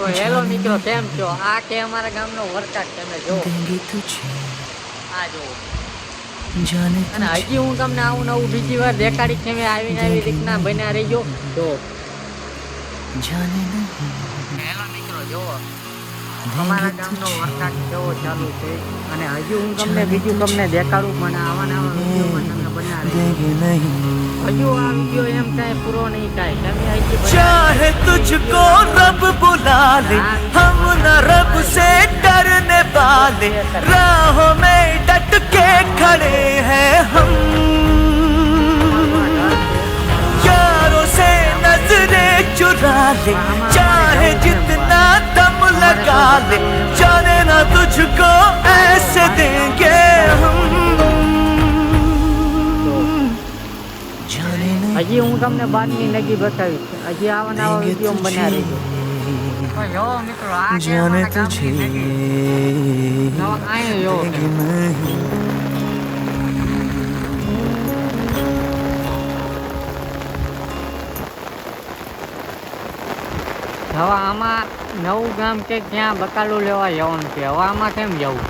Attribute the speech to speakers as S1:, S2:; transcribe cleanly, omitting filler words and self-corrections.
S1: તો હેલો મિત્રો, કેમ છો? આ કે અમારા ગામનો વરસાદ તમે જો આ જો. અને હજી હું તમને આવું નવું બીજી વાર દેખાડી કે આવીને આવી રીતના બન્યા રહી ગયો જો. હેલો મિત્રો, જો અમારા ગામનો વરસાદ કેવો ચાલુ છે અને હજી હું તમને બીજું તમને દેખાડું, પણ આવા નવા વિડીયોમાં તમને બન્યા રહી. હજુ આ વિડીયો એમ કાંઈ પૂરો નહીં થાય, તમે હજી
S2: चाहे तुझको रब बुला ले, हम न रब से डरने वाले, राहों में डट के खड़े हैं हम, यारों से नजरें चुरा ले, चाहे जितना दम लगा ले, जाने ना तुझको ऐसे देंगे हम.
S1: હજી હું તમને બાદની નગી બતાવીશ. હજી આવા નવા વિડીયો બન્યા રહીજો. તો જો મિત્રો, આ કે અમારા ગામની નગી. નવા આયો જો. હવે આમાં નવું ગામ કે ક્યાં બકાલું લેવા જવાનું છે. હવે આમાં કેમ જવું?